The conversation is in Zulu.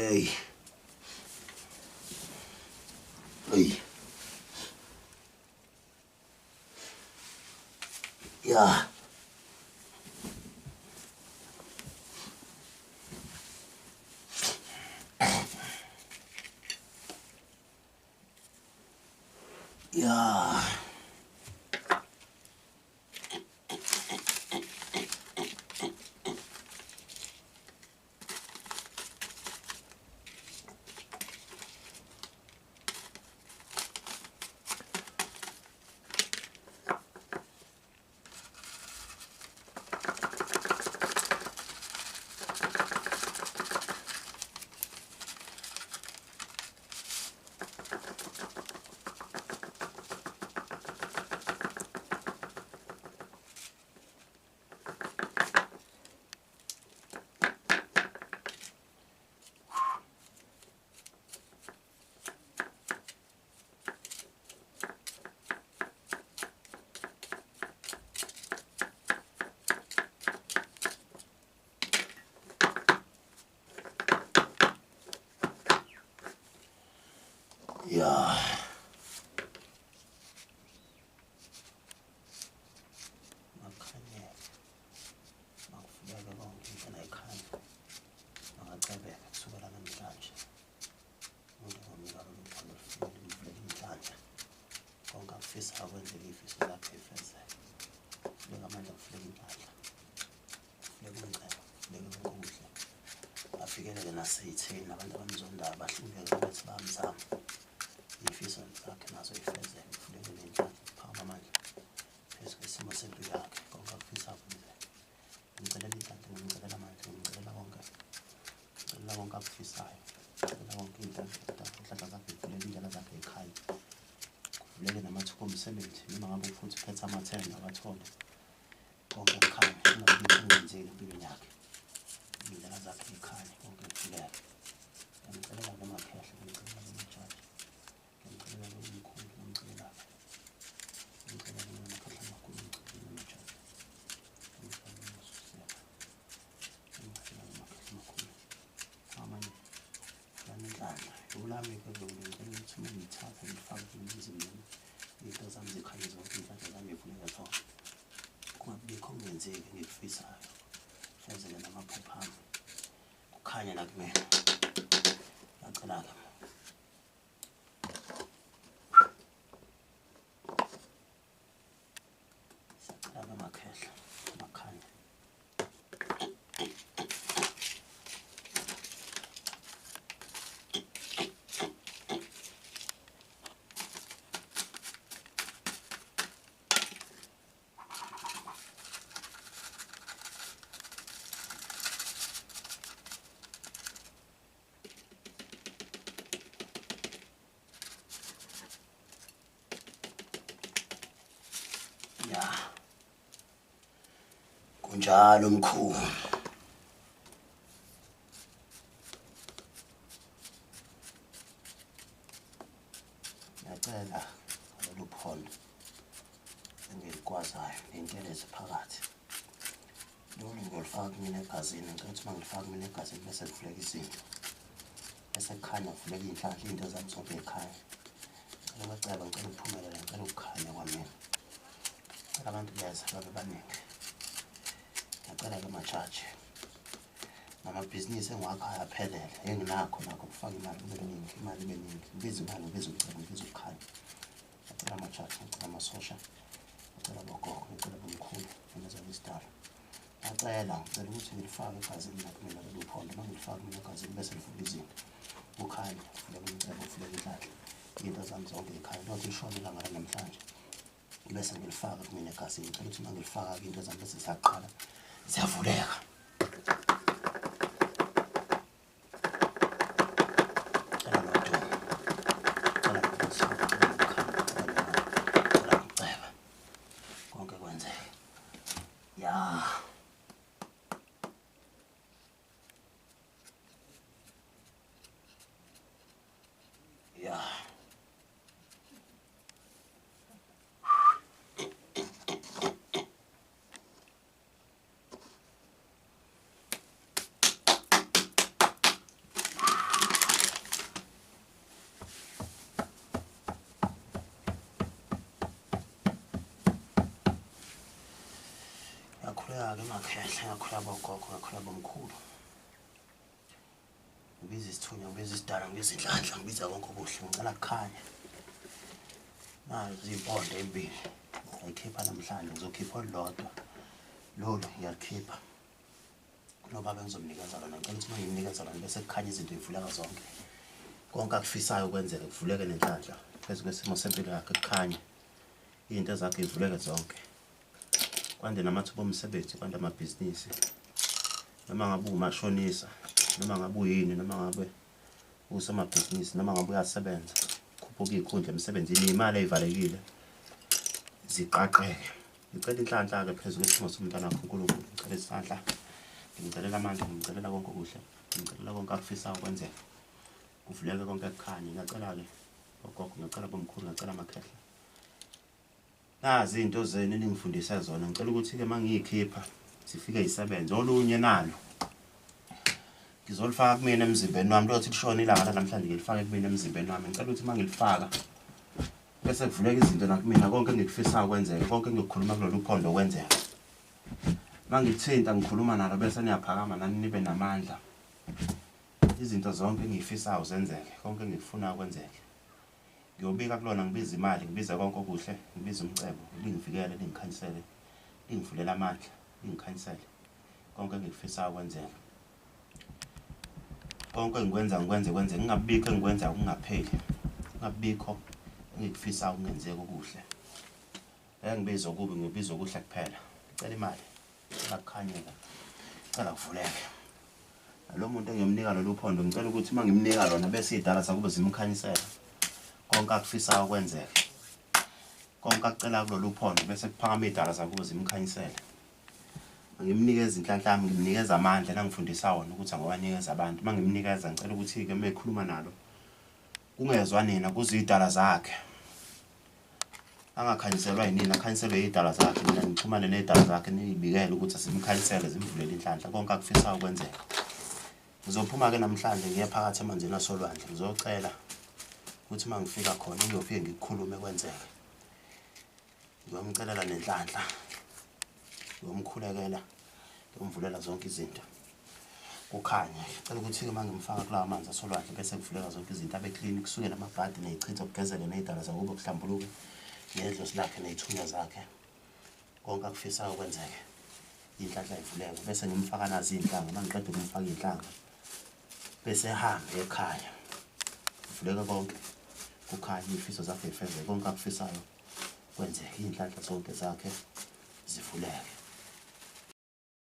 Hey. Hey. Yeah. Yeah. Yeah. Makhanye. Makufika konke into nayikhanya. Angacebeka kusukela namhlanje. Umuntu ngomnika lolukholo lufunele livulele inhlanhla. Konke akufisa akwenzele ifiso lakhe ifezeke. Funeka amandla kufuleka inhlanhla. Funeka umncebo, funeka ubuhle. Afikelele naseyitheni abantu abamzondayo bahluleke ukuthi bamzama. Ifiso zakhe nazo ifezeke kufuleke nenhlanhla phakama amandla. Phezu kwesimo sempilo yakhe konke akufisa akwenzeke. Ngimcelela inhlanhla, ngimcelela amandla, ngimcelela konke. Ngimcelela konke akufisayo. Ngimcelela konke inhlanhla zakhe kuvulele indlela zakhe ekhaya. Kuvulele namathuba omsebenzi noma ngabe futhi uphethe amathenda awathole. Konke kukhanya kungabi yikho okungenzeki empilweni yakhe. Indlela zakhe ekhaya konke kuvuleke. Ngimcelela noMakhehle, ngimcelela noMjaji. Ngimcelela nomkhulu, ngimcelela. Ngimcelela noMakhehle amakhulu, ngimcelela noMjaji. Ngimcelela noSusela. Ngimcelela noMakhehle amakhulu. Amanye yanenhlanhla. Ulami-ke ngicela ukuthi uma ngiyithatha ngifake emzimini into zami zikhanye zonke iy'nhlanhla zami y'vuleke zonke. Kungabibikho okungenzeki engikufisayo. Fezeke namaphupho ami. Kukhanye la kumina. Ngiyacela-ke. Siyacela-ke Makhehla, Makhanya. Ya. Kunjalo mkhulu. Ngiyacela ngalolu phondo engilikwazayo ney'ntelezi phakathi. Lolu ngiyolifaka kumina egazini, ngicela ukuthi uma ngilifaka kumina egazini bese kuvuleka izinto. Bese kukhanya kuvuleka iy'nhlanhla iy'nto zami zonke ey'khaya. Ngicela ukwaceba, ngicela ukuphumelela, ngicela ukukhanya kwamina. Ngicela abantu beza babe baningi. Ngiyacela-ke majaji. Namabhizinisi engiwakhayo aphelele, enginakho nakho kufaka imali kube ningi, imali ibe ningi. Ngibiza imali, ngibiza umcebo, ngibiza ukukhanya. Ngicela amajaji, ngicela amasosha, ngicela abogogo, ngicela abomkhulu, nabezalo isidala. Ngicela ukuthi ngilifake egazini nakumina lolu phondo. Uma ngilifaka mina egazini bese livuka izinto. Kukhanya, kuvuleka umcebo, kuvuleka inhlanhla. Iy'nto zami zonke ey'khaya. Lothi lishona ilanga lanamhlanje. Bese ngilifaka kumina egazini. Ngicela ukuthi uma ngilifaka-ke iy'nto zami bese ziyaqala ziyavuleka. Ngicela nodumo. Ngicela nobuso. Ngicela nokukhanya. Ngicela nokuceba. Konke kwenzeke. Ya. Ya. Ngakhula-ke emakhehla, ngakhula bogogo, ngakhula bomkhulu. Ngibiza isithunywa, ngibiza isidala, ngibiza inhlanhla, ngibiza konke okuhle, ngicela kukhanye. Nazi iy'mpondo ey'mbili, ngiyayikhipha namhlanje, ngizokhipha olulodwa. Lolu ngiyalikhipha. Kunobaba engizomnikeza lona, ngicela ukuthi uma ngimnikeza lona bese kukhanya izinto y'vuleka zonke. Konke akufisayo kwenzeke, kuvuleke nenhlanhla phezu kwesimo sempilo yakhe kukhanye. Iy'nto zakhe y'vuleke zonke. Kwande namathuba omsebenzi, kwande amabhizinisi. Noma ngabe umashonisa, noma ngabe uyini, noma ngabe usomabhizinisi, noma ngabe uyasebenza. Khuphuka iy'khundla emsebenzini, iy'mali ey'valekile ziqaqeke. Ngicela inhlanhla-ke phezu kwesimo somntwana wakho uNkulunkulu. Ngicela isandla, ngimcelela amandla, ngimcelela konke okuhle, ngimcelela konke akufisayo kwenzeka. Kuvuleke konke kukhanye. Ngiyacela-ke ogogo, ngiyacela bomkhulu, ngiyacela amakhehla. Nazi iy'nto zenu eningifundise zona. Ngicela ukuthi-ke uma ngiy'khipha zifike y'sebenze. Olunye nalo ngizolifaka kumina emzimbeni wami. Lothi lishona ilanga lanamhlanje ngilifake kumina emzimbeni wami. Ngicela ukuthi uma ngilifaka bese kuvuleka izinto nakumina. Konke engikufisayo kwenzeke, konke engikukhuluma kulolu phondo kwenzeka. Uma ngilithinta ngikhuluma nalo bese niyaphakama nani nibe namandla. Izinto zonke engiy'fisayo zenzeke, konke engikufunayo kwenzeke. Ngiyobika kulona, ngibiza imali, ngibiza konke okuhle, ngibiza umcebo, lingivikele, lingikhanyisele, lingivulela amandla, lingikhanyisele. Konke engikufisayo kwenzeka. Konke engikwenza ngikwenze kwenzeke. Ngingabikho engikwenzayo kungapheli. Ngingabikho engikufisayo kungenzeki okuhle. Ngibiza okubi, ngibiza okuhle kuphela. Ngicela imali, ngicela kukhanyeka, ngicela kuvuleke. Lo muntu engiyomnika lolu phondo, ngicela ukuthi uma ngimnika lona bese iy'dala zakube zimkhanyisela. Konke akufisayo kwenzeke. Konke akucela kulolu phondo bese kuphakama iy'dala zakube zimkhanyisela. Ngimnikeza inhlanhla yami, ngimnikeza amandla nangifundisa wona ukuthi angiwanikeza abantu. Uma ngimnikeza ngicela ukuthi-ke uma ekhuluma nalo kungezwa nina, kuzwe iy'dala zakhe. Angakhanyiselwa yinina, akhanyiselwe iy'dala zakhe. Mina ngixhumane ney'dala zakhe niy'bikele ukuthi asimkhanyisele, zimvulele inhlanhla. Konke akufisayo kwenzeka. Ngizophuma-ke namhlanje ngiye phakathi emanzini asolwandle. Ngizocela ukuthi uma ngifika khona ngiyofike ngikukhulume kwenzeke. Ngiyomcelela nenhlanhla, ngiyomkhulekela, ngiyomvulela zonke izinto kukhanye. Ngicela ukuthi-ke uma ngimfaka kulawa manzi asolwandle bese kuvuleka zonke izinto, abe clean, kusuke namabhadi ney'chitho, kugezeke ney'dala zakube kuhlambuluke, nedlozi lakhe ney'thunywa zakhe. Konke akufisayo kwenzeke, inhlanhla ivuleke. Bese ngimfaka nazi iy'nhlanga. Uma ngiqeda ukumfaka iy'nhlanga bese ehambe ekhaya, kuvuleke konke kukhanye, iy'fiso zakhe y'fezeke, konke akufisayo kwenzeke. Iy'nhlanhla zonke zakhe zivuleke.